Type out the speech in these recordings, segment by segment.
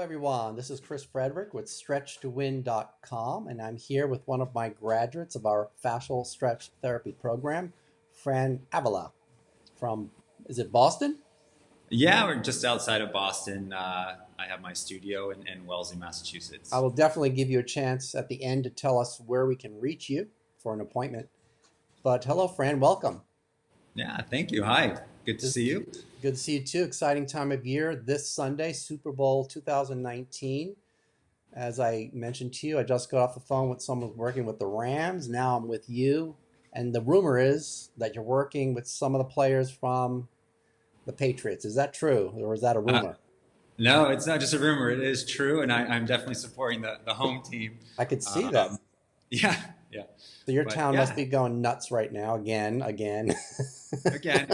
everyone. This is Chris Frederick with StretchToWin.com, and I'm here with one of my graduates of our Fascial Stretch Therapy program, Fran Avila from, is it Boston? Yeah, we're just outside of Boston. I have my studio in Wellesley, I Massachusetts. will definitely give you a chance at the end to tell us where we can reach you for an appointment. But hello, Fran. Welcome. Yeah, thank you. Hi, good to This, see you. good to see you too. Exciting time of year this Sunday, Super Bowl 2019. As I mentioned to you, I just got off the phone with someone working with the Rams. Now I'm with you. And the rumor is that you're working with some of the players from the Patriots. Is that true? Or is that a Uh, rumor? no, it's not just a rumor. It is true, and I'm definitely supporting the home team. I could see that. Um, yeah, yeah, So your but town must yeah, be going nuts right now. Again. again,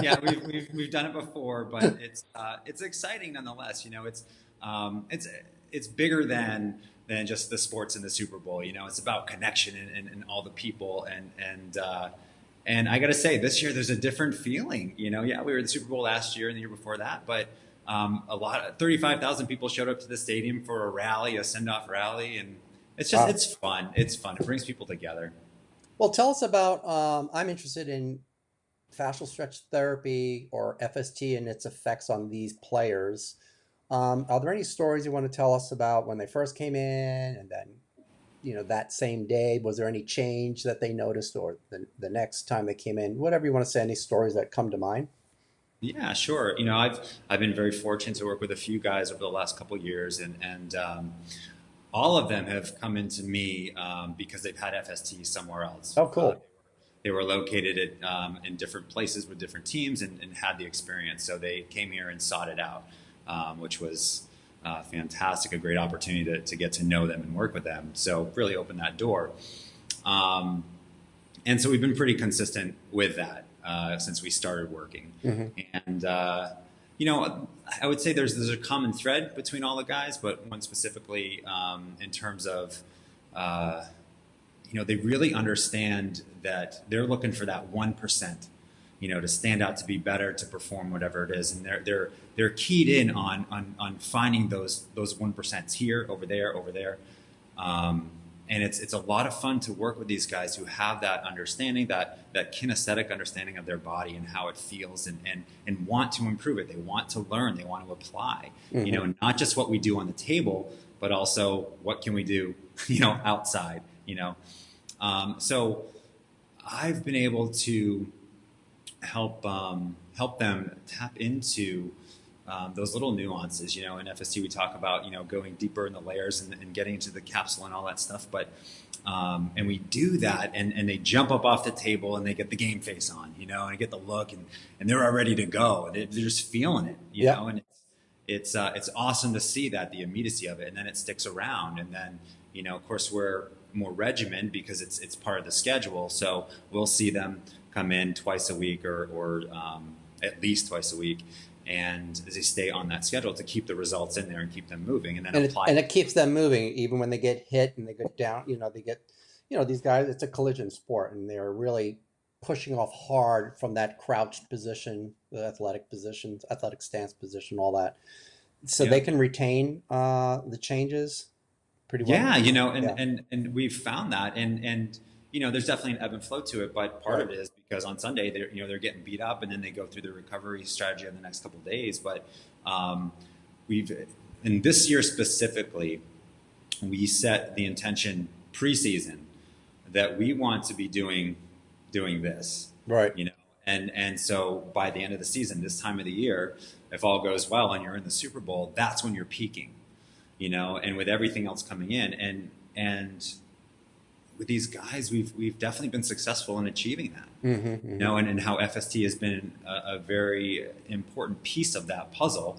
yeah, we've done it before, but it's exciting nonetheless. It's bigger than just the sports and the Super Bowl. It's about connection and all the people and I got to say, this year there's a different feeling. Yeah, we were at the Super Bowl last year and the year before that, but 35,000 people showed up to the stadium for a rally, a send-off rally, and Wow. it's fun. It's fun. It brings people together. Well, tell us about, I'm interested in fascial stretch therapy or FST and its effects on these players. Are there any stories you want to tell us about when they first came in and then, that same day, was there any change that they noticed or the next time they came in? Whatever you want to say, any stories that come to mind? Yeah, sure. I've been very fortunate to work with a few guys over the last couple of years, and all of them have come into me because they've had FST somewhere else. Oh, cool. They were located in different places with different teams and had the experience. So they came here and sought it out, which was fantastic, a great opportunity to get to know them and work with them. So really opened that door. Um, and so we've been pretty consistent with that since we started working. Hmm. And, I would say there's a common thread between all the guys, but one specifically in terms of uh, they really understand that they're looking for that 1%, to stand out, to be better, to perform whatever it is, and they're keyed in on finding those 1% here, over there, um, and it's a lot of fun to work with these guys who have that understanding, that kinesthetic understanding of their body and how it feels, and want to improve it. They want to learn. They want to apply. Hmm. Not just what we do on the table, but also what can we do, outside. So I've been able to help them tap into those little nuances. In FST we talk about going deeper in the layers and getting into the capsule and all that stuff. But and we do that, and they jump up off the table and they get the game face on, and get the look, and they're all ready to go. They're just feeling it, Yeah. and it's awesome to see that, the immediacy of it, and then it sticks around, and then of course we're more regimented because it's part of the schedule, so we'll see them come in twice a week or at least twice a week, and as they stay on that schedule to keep the results in there and keep them moving, and then And it, apply. and it keeps them moving even when they get hit and they go down, they get, these guys, it's a collision sport and they're really pushing off hard from that crouched position, the athletic positions, athletic stance position, all that. So they Yeah. can retain the changes pretty well. Yeah, Yeah, and we've found that, and there's definitely an ebb and flow to it, but part right. of it is because on Sunday they're getting beat up, and then they go through the recovery strategy in the next couple of days. But um, we've in this year specifically, we set the intention preseason that we want to be doing this, Right. you know, and so by the end of the season, this time of the year, if all goes well and you're in the Super Bowl, that's when you're peaking, and with everything else coming in, and with these guys, we've definitely been successful in achieving that. Hmm. Hmm. And how FST has been a very important piece of that puzzle,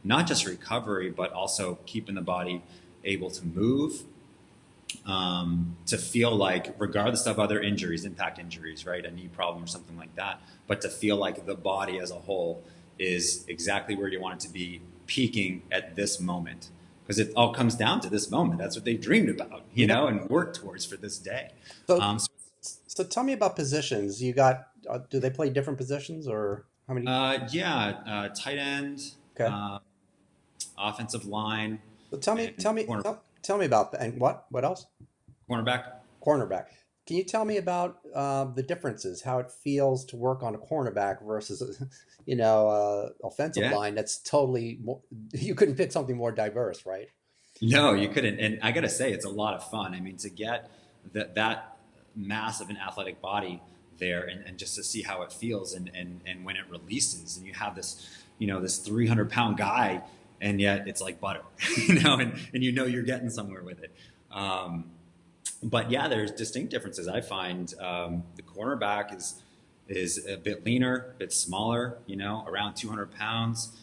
not just recovery, but also keeping the body able to move, to feel like, regardless of other injuries, impact injuries, right, a knee problem or something like that, but to feel like the body as a whole is exactly where you want it to be, peaking at this moment. Because it all comes down to this moment. That's what they dreamed about, Yeah. and worked towards for this day. So, So so tell me about positions. You got, do they play different positions or how many? yeah, tight end, Okay. uh, offensive line. So tell me, and tell me about that. And what else? cornerback. Cornerback. Can you tell me about the differences, how it feels to work on a cornerback versus, offensive Yeah. line? That's totally more, you couldn't pick something more diverse, right? No, you couldn't. And I got to say, it's a lot of fun. I mean, to get that mass of an athletic body there and just to see how it feels and when it releases and you have this, this 300-pound guy and yet it's like butter, and you're getting somewhere with it. Um, but yeah, there's distinct differences. I find the cornerback is a bit leaner, a bit smaller, around 200 pounds,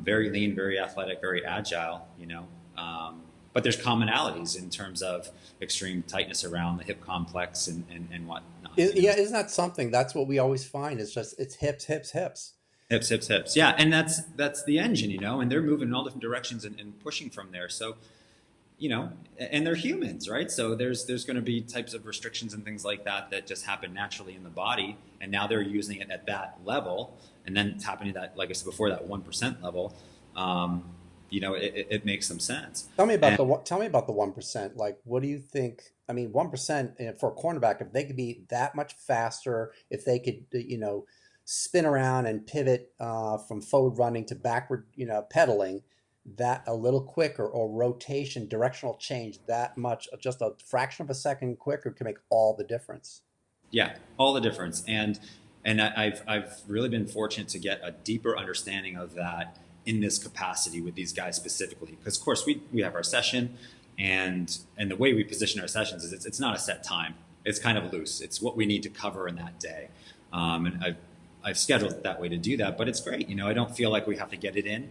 very lean, very athletic, very agile, but there's commonalities in terms of extreme tightness around the hip complex and whatnot. Yeah, isn't that something? That's what we always find. It's hips, hips, hips. Hips, hips, hips. Yeah, and that's the engine, and they're moving in all different directions and pushing from there. So and they're humans, right? So there's going to be types of restrictions and things like that just happen naturally in the body, and now they're using it at that level, and then it's happening at that, like I said before, that 1% level. It makes some sense. And Tell me about the 1%. Like, what do you think? I mean, 1% for a cornerback, if they could be that much faster, if they could, spin around and pivot from forward running to backward, pedaling, that a little quicker, or rotation, directional change that much, just a fraction of a second quicker can make all the difference. yeah, all the difference. And I've really been fortunate to get a deeper understanding of that in this capacity with these guys specifically. Because of course we have our session, and the way we position our sessions is it's not a set time. It's kind of loose. It's what we need to cover in that day. And I've scheduled it that way to do that, but it's great. I don't feel like we have to get it in.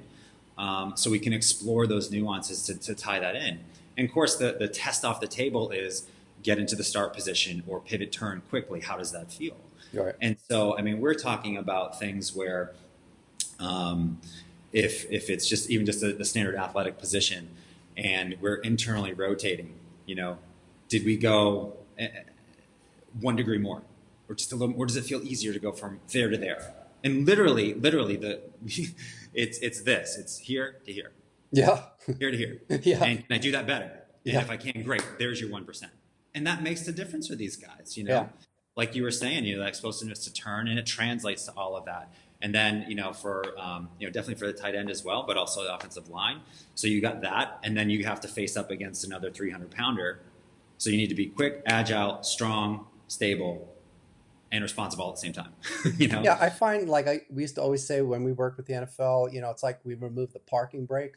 So we can explore those nuances to tie that in. And of course, the test off the table is get into the start position or pivot turn quickly. How does that feel? Right. And so, I mean, we're talking about things where um, if it's just even just the standard athletic position and we're internally rotating, did we go 1 degree more or just a little, or does it feel easier to go from there to there? And literally, it's here to here, Yeah. here to here. Yeah. And can I do that better? And Yeah. if I can, great, there's your 1%. And that makes the difference for these guys, Yeah. like you were saying, that explosiveness to turn, and it translates to all of that. And then, for, definitely for the tight end as well, but also the offensive line. So you got that, and then you have to face up against another 300-pounder. So you need to be quick, agile, strong, stable, and responsible all at the same time, Yeah, I find, like, we used to always say when we worked with the NFL, it's like we removed the parking brake.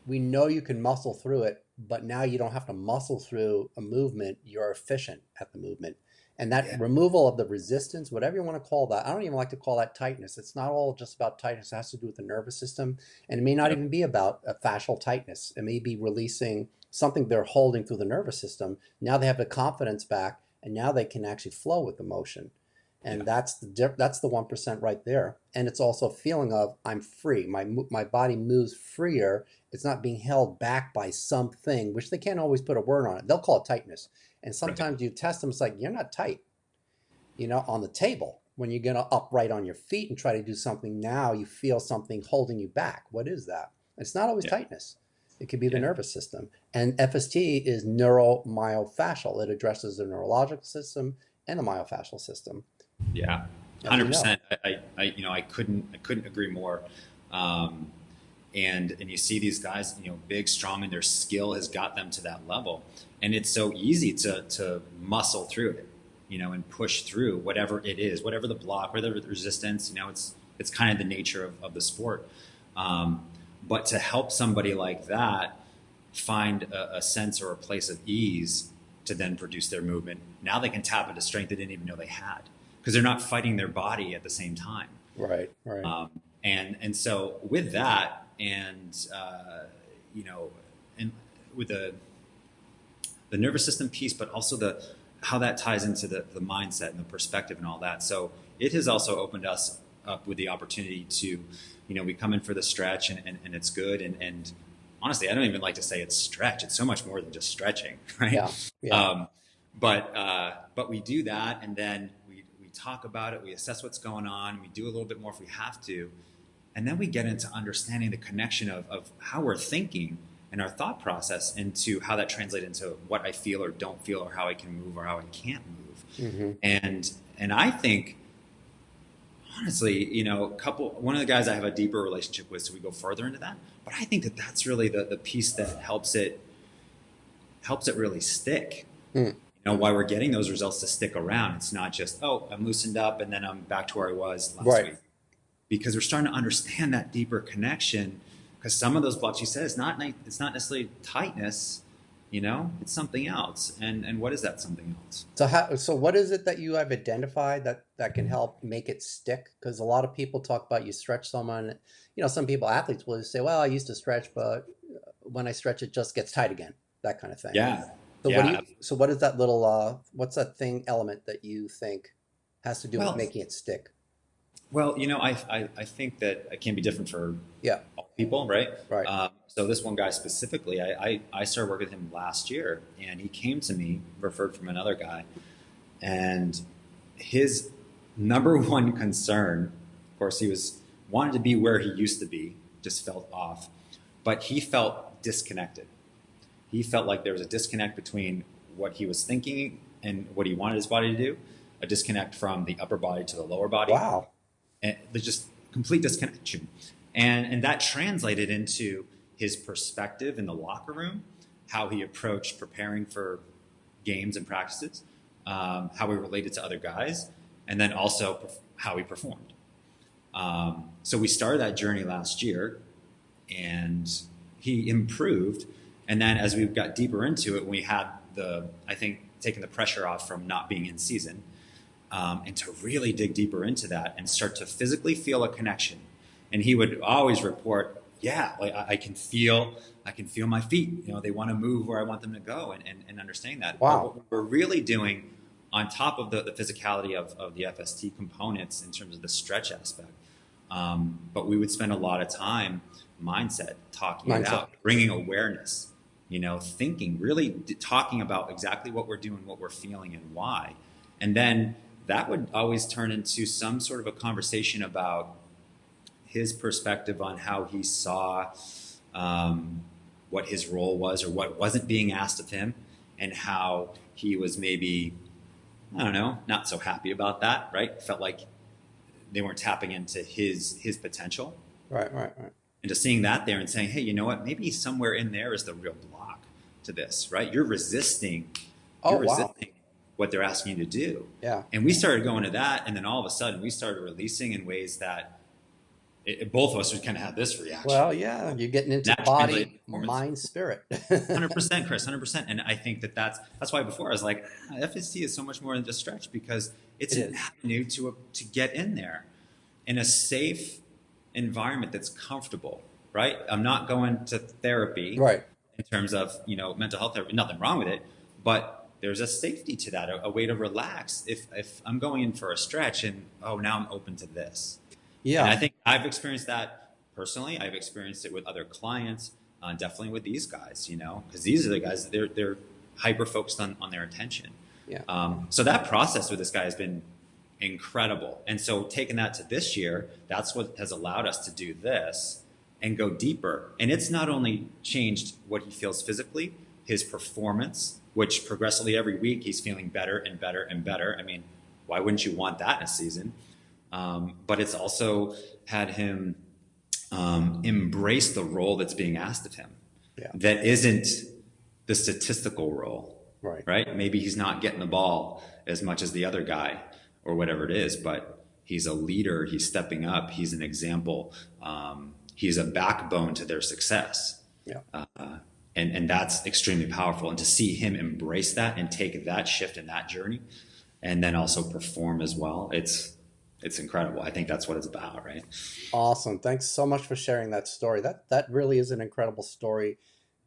We know you can muscle through it, but now you don't have to muscle through a movement. You're efficient at the movement. And that Yeah. removal of the resistance, whatever you want to call that, I don't even like to call that tightness. It's not all just about tightness. It has to do with the nervous system. And it may not Yep. even be about a fascial tightness. It may be releasing something they're holding through the nervous system. Now they have the confidence back, and now they can actually flow with the motion. And Yeah. that's the 1% right there. And it's also a feeling of I'm free. My body moves freer. It's not being held back by something, which they can't always put a word on it. They'll call it tightness. And Right. sometimes you test them, it's like you're not tight. On the table, when you're gonna upright on your feet and try to do something, now you feel something holding you back. What is that? It's not always Yeah. tightness. It could be the Yeah. nervous system. And FST is neuromyofascial. It addresses the neurological system and the myofascial system, Yeah. as you know. 100%. I couldn't agree more. Um, and you see these guys, big, strong, and their skill has got them to that level. And it's so easy to muscle through it, and push through whatever it is, whatever the block, whatever the resistance, it's kind of the nature of the sport. Um, but to help somebody like that find a sense or a place of ease to then produce their movement, now they can tap into strength they didn't even know they had because they're not fighting their body at the same time. Right, right. And so with that, and you know, and with the nervous system piece, but also the how that ties into the mindset and the perspective and all that. So it has also opened us up with the opportunity to, we come in for the stretch and it's good. And honestly, I don't even like to say it's stretch. It's so much more than just stretching, right? Yeah, yeah. Um, but we do that, and then we talk about it. We assess what's going on. We do a little bit more if we have to, and then we get into understanding the connection of how we're thinking and our thought process into how that translates into what I feel or don't feel, or how I can move or how I can't move. Hmm. And I think, honestly, one of the guys I have a deeper relationship with, so we go further into that. But I think that that's really the piece that helps it really stick. Mm. Why we're getting those results to stick around. It's not just, oh, I'm loosened up and then I'm back to where I was last Right. week. Because we're starting to understand that deeper connection. Because some of those blocks you said, it's not necessarily tightness, it's something else. And what is that something else? So what is it that you have identified that can help make it stick? Because a lot of people talk about you stretch someone, some people, athletes will say, well, I used to stretch, but when I stretch, it just gets tight again, that kind of thing. Yeah. So Yeah. what is that little, what's that thing element that you think has to do with Well, making it stick? I think that it can be different for Yeah, all people, right? right. So this one guy specifically, I started working with him last year, and he came to me, referred from another guy, and his number one concern, of course, wanted to be where he used to be, just felt off, but he felt disconnected. He felt like there was a disconnect between what he was thinking and what he wanted his body to do, a disconnect from the upper body to the lower body, Wow. and there's just complete disconnection. And that translated into his perspective in the locker room, how he approached preparing for games and practices, how he related to other guys, and then also how he performed. So we started that journey last year, and he improved. And then as we got deeper into it, we had I think, taking the pressure off from not being in season, and to really dig deeper into that and start to physically feel a connection. And he would always report, yeah, like I can feel my feet. They want to move where I want them to go, and understanding that. But Wow. what we're really doing on top of the physicality of the FST components in terms of the stretch aspect, but we would spend a lot of time mindset, talking it Mindset. out, bringing awareness, thinking, really talking about exactly what we're doing, what we're feeling, and why. And then that would always turn into some sort of a conversation about his perspective on how he saw, what his role was or what wasn't being asked of him, and how he was maybe, I don't know, not so happy about that, right? Felt like they weren't tapping into his potential. Right, right, right. And just seeing that there and saying, hey, you know what? Maybe somewhere in there is the real block to this, right? Oh, You're wow. resisting what they're asking you to do. Yeah. And we started going to that, and then all of a sudden we started releasing in ways that both of us would kind of have this reaction. Well, yeah, you're getting into That translated body, performance. mind, spirit. 100%, Chris, 100%. And I think that's why before I was like, FST is so much more than just stretch, because it's It an is. avenue to get in there in a safe environment that's comfortable, right? I'm not going to therapy Right. in terms of, mental health therapy, nothing wrong with it, but there's a safety to that, a way to relax. If I'm going in for a stretch and, oh, now I'm open to this. And I Yeah. think I've experienced that personally. I've experienced it with other clients, definitely with these guys, because these are the guys, they're hyper focused on their attention. Yeah. So that process with this guy has been incredible. And so taking that to this year, that's what has allowed us to do this and go deeper. And it's not only changed what he feels physically, his performance, which progressively every week he's feeling better and better and better. I mean, why wouldn't you want that in a season? But it's also had him embrace the role that's being asked of him. Yeah. That isn't the statistical role, Right. right? Maybe he's not getting the ball as much as the other guy or whatever it is, but he's a leader. He's stepping up. He's an example. He's a backbone to their success. Yeah. And that's extremely powerful. And to see him embrace that and take that shift in that journey, and then also perform as well, it's incredible. I think that's what it's about, right? Awesome. Thanks so much for sharing that story. That really is an incredible story,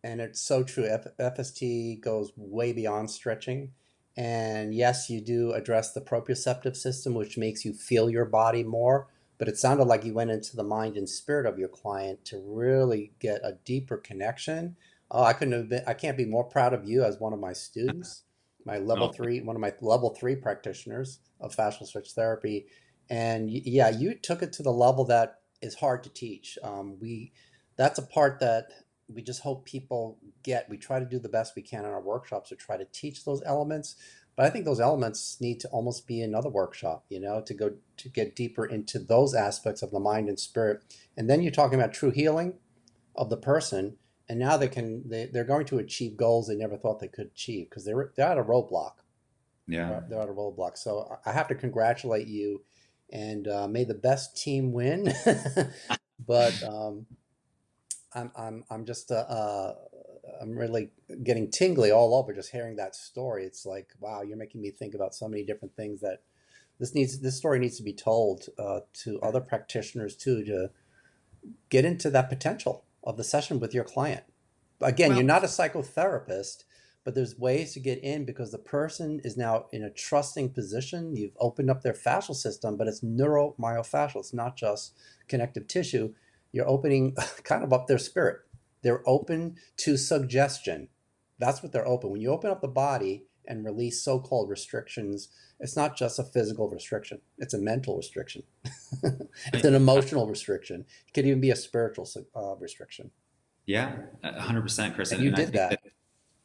and it's so true. FST goes way beyond stretching. And yes, you do address the proprioceptive system, which makes you feel your body more. But it sounded like you went into the mind and spirit of your client to really get a deeper connection. Oh, I can't be more proud of you as one of my students, Oh, one of my level three practitioners of fascial stretch therapy. And yeah, you took it to the level that is hard to teach. That's a part that we just hope people get, we try to do the best we can in our workshops to try to teach those elements. But I think those elements need to almost be another workshop, to go to get deeper into those aspects of the mind and spirit. And then you're talking about true healing of the person. And now they're going to achieve goals they never thought they could achieve because they're at a roadblock. Yeah. They're at a roadblock. So I have to congratulate you, and may the best team win. But I'm just I'm really getting tingly all over just hearing that story. It's like, wow, you're making me think about so many different things that this story needs to be told to other practitioners too, to get into that potential of the session with your client. Again, Well, you're not a psychotherapist, but there's ways to get in because the person is now in a trusting position. You've opened up their fascial system, but it's neuromyofascial. It's not just connective tissue. You're opening kind of up their spirit. They're open to suggestion. That's what they're open. When you open up the body and release so-called restrictions, it's not just a physical restriction. It's a mental restriction. It's I, an emotional restriction. It could even be a spiritual restriction. yeah, 100%, Chris. And And, you and I did think that, that.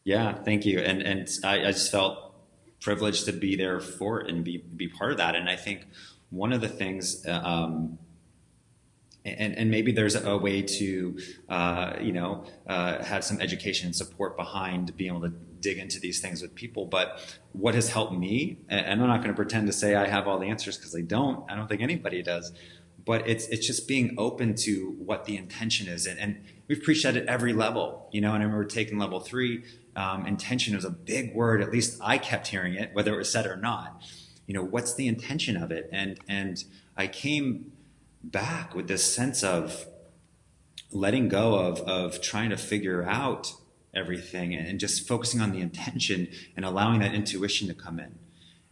yeah, thank you. And I just felt privileged to be there for it and be part of that. And I think one of the things, and maybe there's a way to, have some education and support behind being able to dig into these things with people. But what has helped me, and I'm not going to pretend to say I have all the answers because I don't. I don't think anybody does. But it's just being open to what the intention is, and we've preached that at every level, And I remember taking level 3. Intention was a big word. At least I kept hearing it, whether it was said or not. What's the intention of it? And I came back with this sense of letting go of trying to figure out everything and just focusing on the intention and allowing that intuition to come in.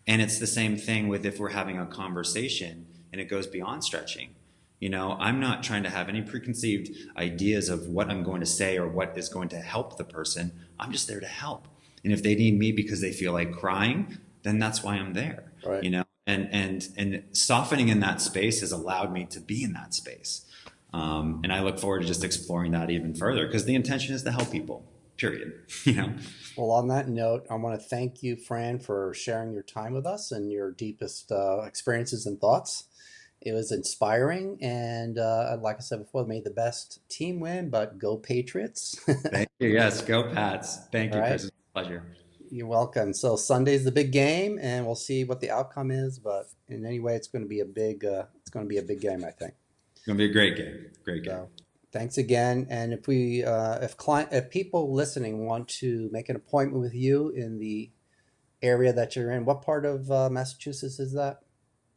And it's the same thing with if we're having a conversation and it goes beyond stretching. I'm not trying to have any preconceived ideas of what I'm going to say or what is going to help the person. I'm just there to help. And if they need me because they feel like crying, then that's why I'm there. Right. And softening in that space has allowed me to be in that space. And I look forward to just exploring that even further because the intention is to help people, period. Well, on that note, I want to thank you, Fran, for sharing your time with us and your deepest experiences and thoughts. It was inspiring, and like I said before, may the best team win, but go Patriots. Thank you. Yes, go Pats. Thank All you, right. Chris. It's a pleasure. You're welcome. So Sunday's the big game, and we'll see what the outcome is. But in any way, it's going to be a big game, I think. It's going to be a great game. Great game. So thanks again. And if people listening want to make an appointment with you in the area that you're in, what part of Massachusetts is that?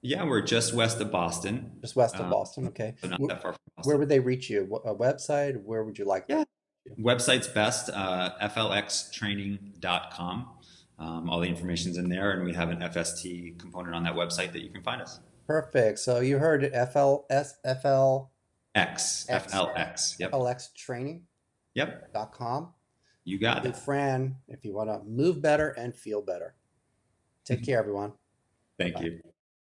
Yeah, we're just west of Boston. Just west of Um, Boston. Okay. so not that far from Where Boston. would they reach you? A website? Where would you like them Yeah. to? Website's best, flxtraining.com. All the information's in there, and we have an FST component on that website that you can find us. Perfect. So you heard it. FLX, FLX. Yep. FLXtraining.com. Yep. You got With it. Fran, if you want to move better and feel better. Take care, everyone. Thank Bye. you.